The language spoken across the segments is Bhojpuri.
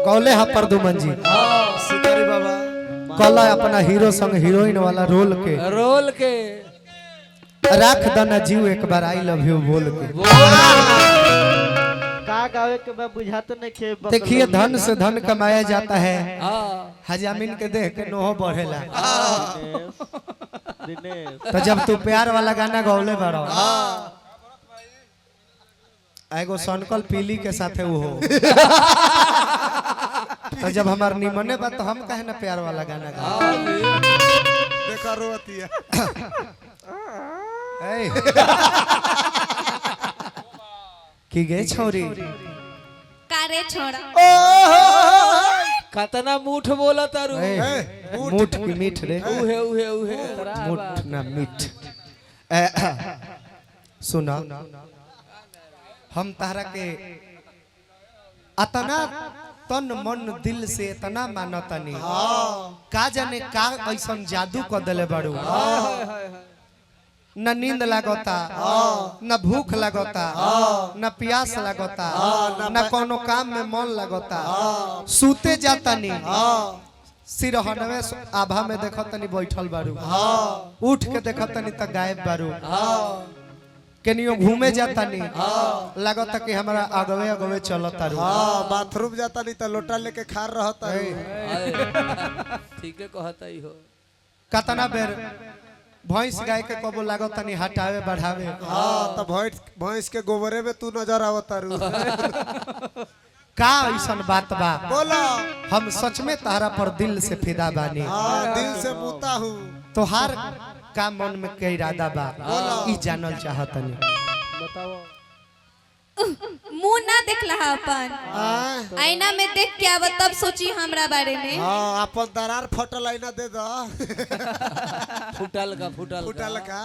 कौले हा परदुमन जी सितारी बाबा कला अपना हीरो संग हीरोइन वाला रोल के राख दना जीव एक बार आई लव यू बोल के का गावे के मैं बुझा तो नहीं खे। देखिए धन से धन कमाया जाता है हजामिन के देख के नोह बढ़ेला। दिनेश तो जब तू प्यार वाला गाना गौले बड़ो एगो सनकल पीली के साथे वो हो तो जब हमार निमने बा तो हम कहे ना प्यार वाला गाना गा देखा रोती है की गे छोरी कारे छोड़ा कतना मूठ बोला तारू मूठ की मीठ रे उहे मूठ ना मीठ सुना हम तारा के अतना तन मन दिल से इतना मानतनी का जाने का ऐसा जादू कर दिले बाड़ू न नींद लागता न भूख लागता न प्यास लागता न कोनो काम में मन लागता सूते जाता नहीं सिरहनवे आभा में देखतनी बैठल बारू उठ के देखतनी त गायब बारू केनियो घूमे जाता नहीं लागता कि हमारा अगवे अगवे चलता रू बाथरूम जाता नहीं तो लोटा लेके खार रहता है ठीक है कहता ही हो कतना बेर भैंस गाय के कबो लागता नहीं हटावे बढ़ावे तो भैंस के गोबरे में तू नजर आवता रू का ऐसन बात बा बोला हम सच में तारा पर दिल से फिदा बानी दिल से मुता हूँ तोहार का मन में के इरादा बा ई जानल चाहतनी बताओ। मुंह ना देखला अपन आईना में देख के आव तब सोची हमरा बारे में। हाँ अपन दरार फटल आईना दे दो फुटल का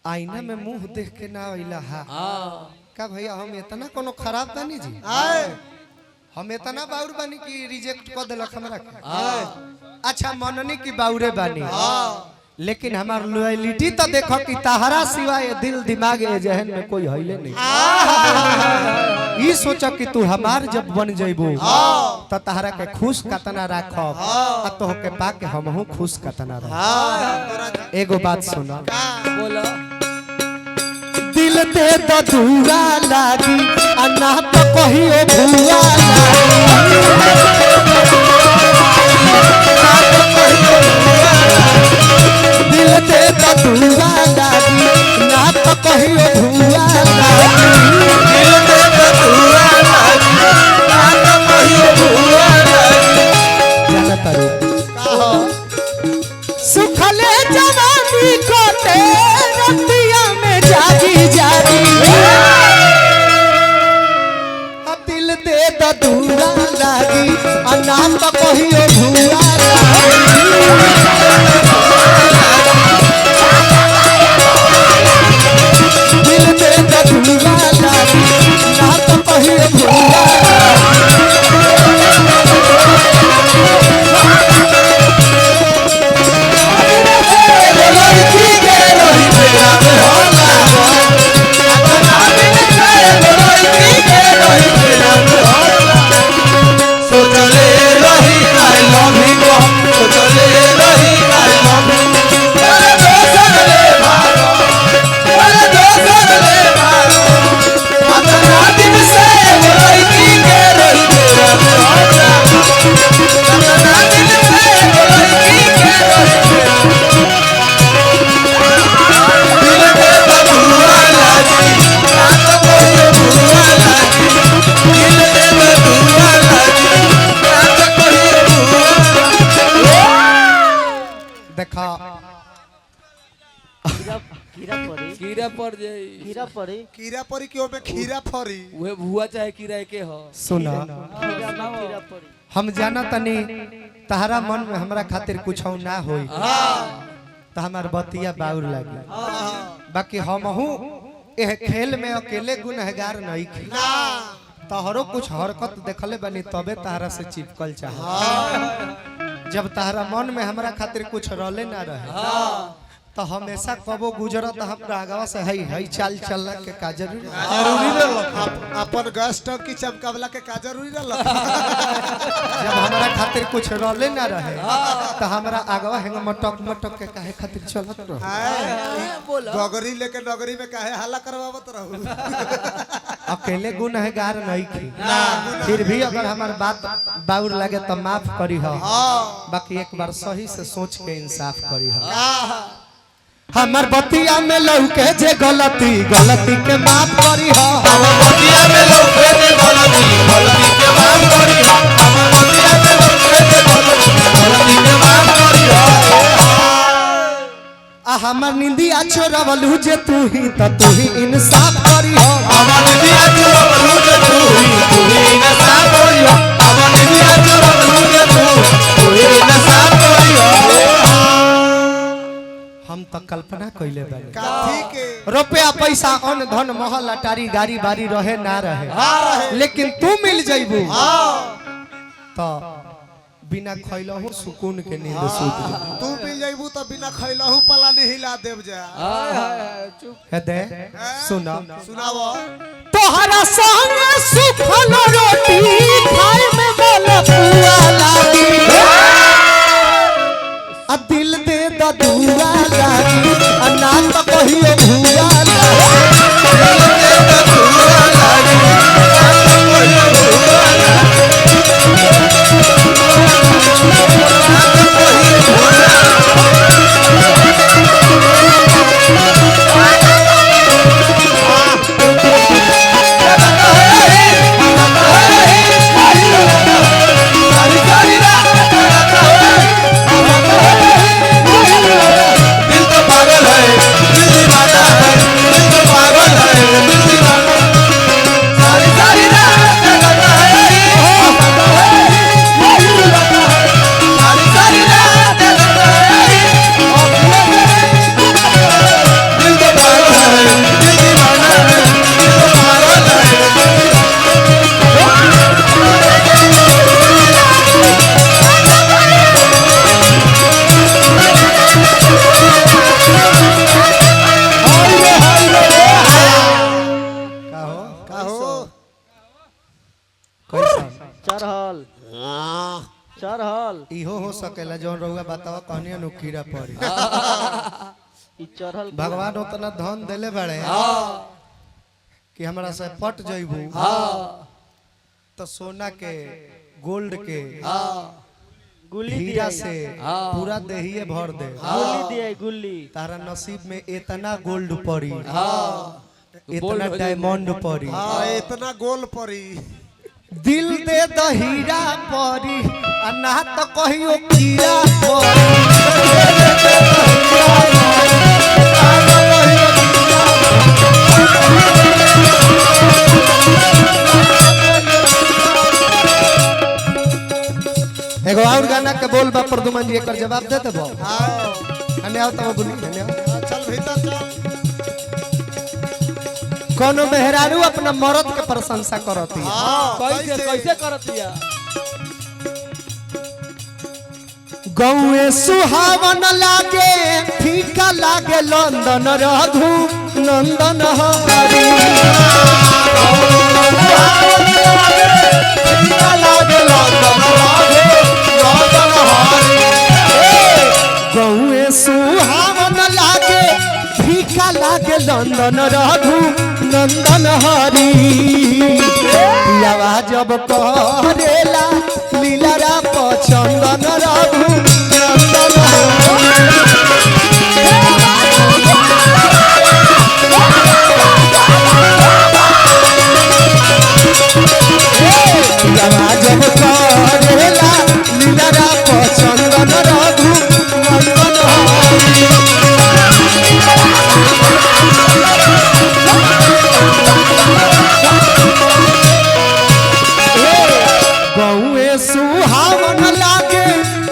आईना में मुंह देख के ना आइला हा का भैया हम इतना कोनो खराब बानी जी हम इतना बाउर बानी कि रिजेक्ट कर देलक हमरा के अच्छा मननी की बाउरे बानी लेकिन हमार लॉयल्टी तो देखो कि ताहरा सिवाय दिल दिमाग ए जहन में कोई हइले नहीं ई सोच कि तू हमार जब बन जइबो त ताहरा के खुश कतना राखब आ तो के पाके हमहू खुश कतना रह एगो बात सुनो बोला दिल दे द धुआ लागी अन्ना तो कहियो धुआ दिल दे द धुआ लागी ना तो कहियो धुआ दिल दे द धुआ लागी ना तो कहियो धुआ जानता रो सुखले जवानी को रतिया में जागी जागी दिल दे द धुआ लागी अनाम तो कहियो धुआ दिल दे द धुआ लागी ना तो कहियो धुआ देखा कीड़ा पड़ जाई कीड़ा पड़ी कीड़ा परी क्यों में खीरा फरी उहे भुआ चाहे कीड़ा के हो सुना कीड़ा पड़ी हम जाना तनी तहरा मन में हमरा खातिर कुछ ना होई तो हमार बतिया बाउर लगी बाकी हमहू एह खेल में अकेले गुनहगार नहीं खे तहरो कुछ हरकत देखले बनी तबे तहरा से चिपकल चाह जब तहरा मन में हमरा खातिर कुछ रहले ना रहे तो हमेशा कबो गुजरत हमरा आगवा से हई चाल चलना के का जरूरी जरूरी रहल अपन गैस टंकी चमकावला के का जरूरी रहल जब हमारा खातिर कुछ रहले ना रहे तो हमरा आगवा हेंग मटक के काहे खातिर चलत रहो गगरी लेके नगरी में काहे हल्ला करवावत रहू अकेले गुनहगार नहीं थी फिर भी अगर हमार बात बाउर लगे तो माफ करी हो बाकी एक बार सही से सोच के इंसाफ करी हो हमर बतिया में लौके जे गलती के माफ करी हो हमर बतिया में लौके जे गलती के माफ करी हो हमर बतिया में लौके जे गलती के माफ करी हो आ हमर निंदिया चोरवलू जे तू ही इंसाफ करी हो हमर निंदिया चोरवलू जे तू ही इंसाफ करी हो हमर निंदिया चोरवलू जे तू ही इंसाफ करी हो हम तो कल्पना कइले बानी काठी के रुपया पैसा अन्न धन महल अटारी गाड़ी बाड़ी रहे ना रहे लेकिन तू मिल जाइबू तो बिना खइलहु सुकून के नींद सूत जा तू मिल जाइबू तो बिना खइलहु पलानी हिला देव जा चुप है दे सुना सुनावो तोहरा संग सुखल रोटी खाए में बोल पुआ लागी आ दिल दे द दुआ लागी आ ना तो कहियो भुआ लागी दिल दे द दुआ लागी ना तो कहियो भुआ चढ़ल इहो हो सकेला जौन रहुआ बतावा कहनिया नु कीड़ा पड़ी ई चढ़ल भगवान उतना धन देले बड़े कि हमरा से पट जइबू तो सोना के गोल्ड के गुल्ली हीरा दिया से पूरा देहिए भर दे गुल्ली दिया गुल्ली तारा नसीब में इतना गोल्ड पड़ी इतना डायमंड पड़ी हां इतना गोल पड़ी दिल दे द हीरा पड़ी आ ना तो कहियो कीड़ा पड़ी एगो और गाना के बोल बा प्रदुमन जी एकर जवाब दे देबो हने आओ तब बोली हने आओ चल भीतर चल कोनो मेहरारू अपना मर्द के प्रशंसा करती कैसे कैसे करतिया गौए सुहावन लागे फीका लागे लंदन रघु नंदन हरी गौए सुहावन लागे फीका लागे लंदन रघु नंदन हरी पियावा जब करेला लीला पचंदन रघु नंदन पियावा जब करेला लीला पचंदन रघु नंदन हरी गौए सुहावन लागे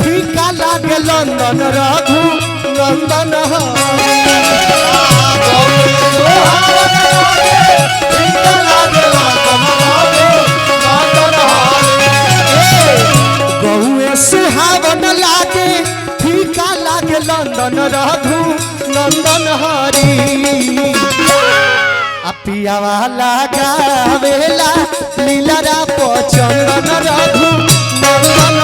फीका लागे लंदन रघु नंदन गौए सुहावन लागे फीका लागे लंदन रघु नंदन हरी अपिया वाला गावेला लीला पचंदन रघु नंदन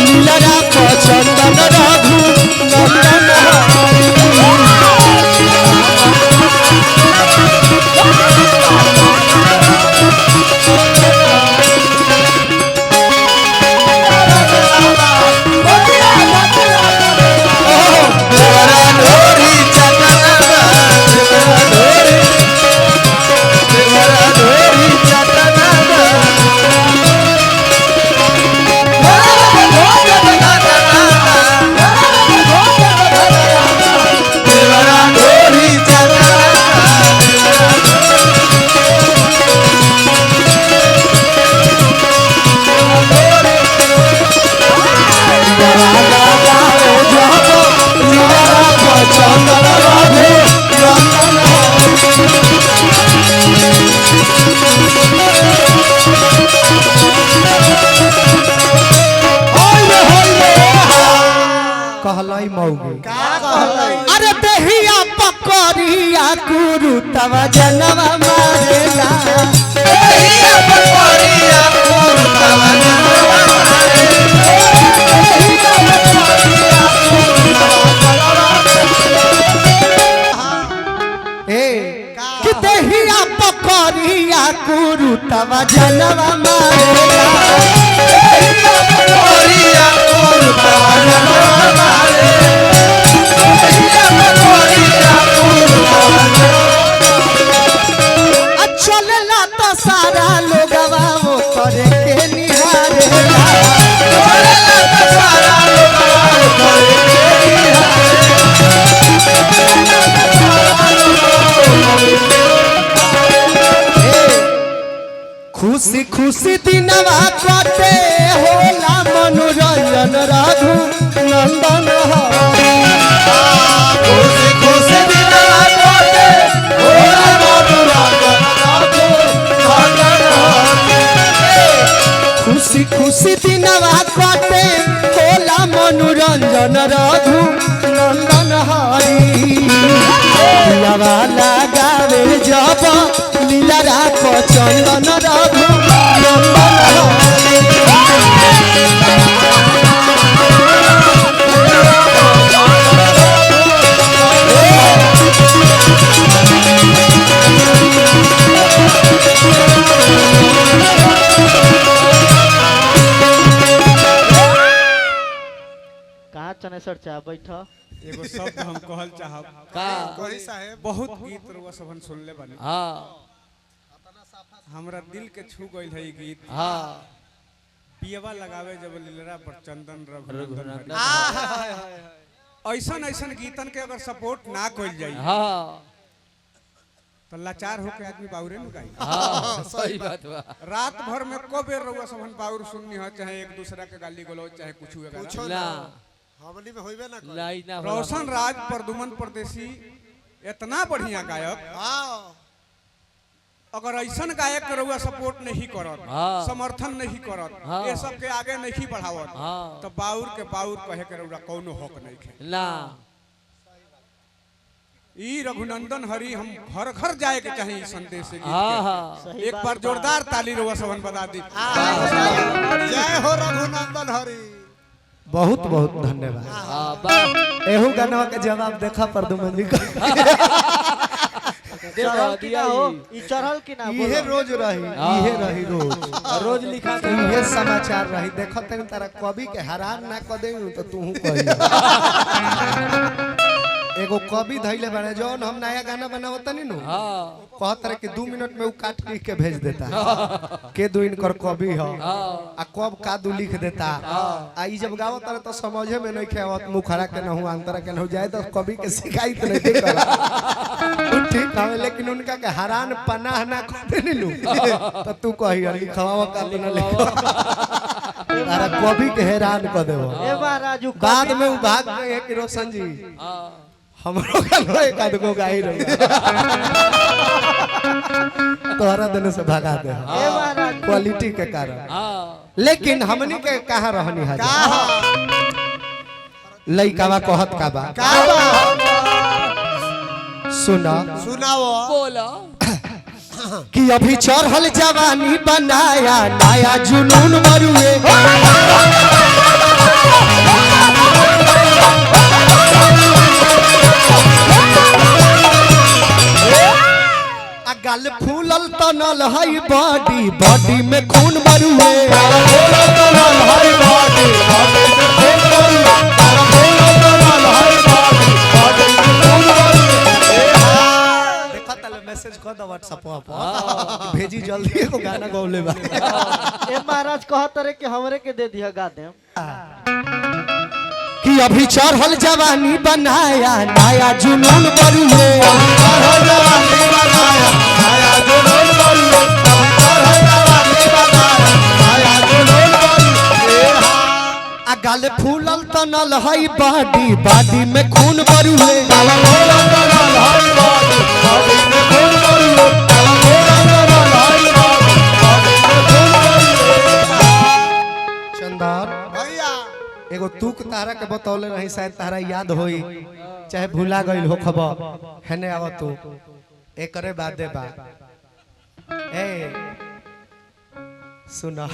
लीला पचंदन रघु नंदन कहलाई मौगी अरे बेहिया पकड़िया गुरु तब जनवा मारेला बेहिया पकड़िया गुरु तब जनवा ए कि बेहिया पकड़िया गुरु तब जनवा मारेला बेहिया पकड़िया गुरु तब जनवा चलला तो सारा लोगवा वो करे के निहारेला चलला तो सारा लोगवा वो करे के निहारेला खुशी खुशी दिनवा कटे होला मनोरंजन रघु नंदन हरी खुशी खुशी दिनवा कटे होला खुशी खुशी दिनवा कटे होला मनोरंजन रघु नंदन हरी वाला गावे जब लीला पचंदन रघु नंदन हरी कहाँ चनेसर चाह बैठा एगो शब्द हम कहल चाहब का कोई साहेब बहुत गीत रुआ सबन सुनले बानी हाँ हमरा दिल के छू गइल है ई गीत हाँ पियवा लगावे जब लीलरा पर चंदन रघुनंदन रघुनंदन ऐसन ऐसन गीतन के अगर सपोर्ट ना कइल जाई हाँ तो लाचार होके आदमी बाउरे न गाई हाँ सही बात बा रात भर में को बेर रउआ सबन बाउर सुननी हो चाहे एक दूसरा के गाली गलौज चाहे कुछ पूछो ना हमनी में होइबे ना नहीं ना रोशन राज प्रदुमन परदेसी इतना बढ़िया गायक अगर ऐसन गायक के रउआ सपोर्ट नहीं करत हाँ। समर्थन नहीं करत हाँ। ये सब के आगे नहीं बढ़ावत हाँ। तो बाउर के बाउर कहे के रउआ कोनो हक नहीं है ना ई रघुनंदन हरि हम घर घर जाए के चाहिए ई संदेश से गीत हाँ के। हाँ एक बार जोरदार ताली रउआ सबन बता दी जय हो रघुनंदन हरि। बहुत बहुत धन्यवाद हाँ वाह एहू गाना के जवाब देखा प्रदुमन जी का चढ़ल कि ना हो ई चढ़ल कि ना इहे रोज रही इहे रही रोज रोज लिखा था इहे समाचार रही देखत तन तारा कवि के हैरान ना क देऊ तो तू कही एगो कवि धैले बारे जौन हम नया गाना बनावत नहीं नु हाँ कहत रहे कि 2 मिनट में वो काट लिख के भेज देता के दो इनकर कवि हो आ कब कादू लिख देता आ ई जब गावत रहे तो समझे में नहीं खेवत मुखरा के नहु अंतरा के नहु जाए तो कवि के शिकायत नहीं कर ठीक है लेकिन उनका के हैरान पनाह ना कहते नहीं नु तो तू कही लिखवावा का तो ना लिख तारा कवि के हैरान कर देबो ए महाराज बाद में उ भाग गए कि रोशन जी हमरो गानो एक आध गो गाई रही तोहरा देने से भगा दे ए महाराज क्वालिटी के कारण हाँ लेकिन हमनी के कहाँ रहनी है लइकावा कहत का बा सुना सुनाओ बोलो कि अभी चढ़ल जवानी बनाया नया जुनून मरुए आ गल फूलल तनल हई बॉडी बॉडी में खून मरुए मैसेज कर दो व्हाट्सएप पर भेजी जल्दी एगो गाना गौले बा ए महाराज कहत रे कि हमरे के दे दिया गा दे कि अभी चढ़ल जवानी बनाया नया जुनून मरुए आ गल फूलल तनल हई बॉडी बॉडी में खून मरुए चंदर भैया एगो तूक तारा के बतौले रही शायद तारा याद होई चाहे भूला गइल हो खबर हेने आव तू एकरे बादे बा ए सुना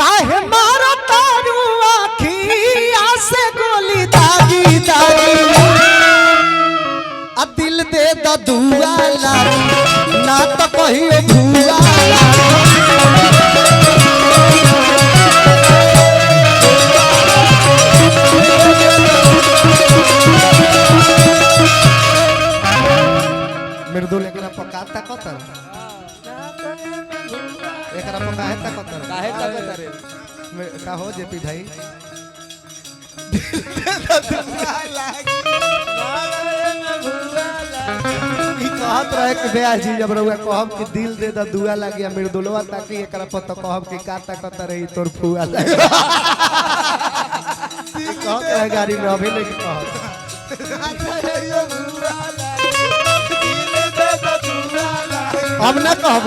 काहे मारा तारू आखिया से गोली दागी दागी आ दिल दे द दुआ लागी ना तो कहियो भुआ मृदुल एकरा पकाता कतर एकरा पकाता कतर काहे तक रे का हो जेपी भाई ई कहत रहे कि बे जी जब रहुआ कहब कि दिल दे द दुआ लागी मृदुलवा ताकि एकरा पता कहब कि काता कतर रही तोर फुआ लागी ई कहत रहे गाड़ी में अभी नहीं कहत हम ना कहब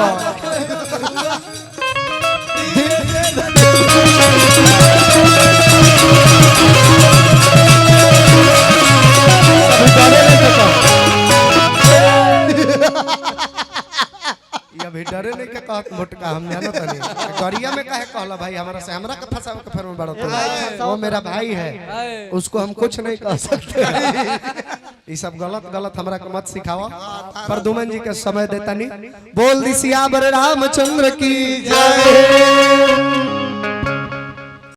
अभी डरे नहीं के कहत मोटका हम जानत नहीं गरिया में काहे कहला भाई हमरा से हमरा के फसावे के फेर में बड़ो तो वो मेरा भाई है उसको हम कुछ नहीं कह सकते ये सब गलत गलत हमरा के मत सिखाओ प्रदुमन जी के समय देता नहीं बोल दी सियावर रामचंद्र की जय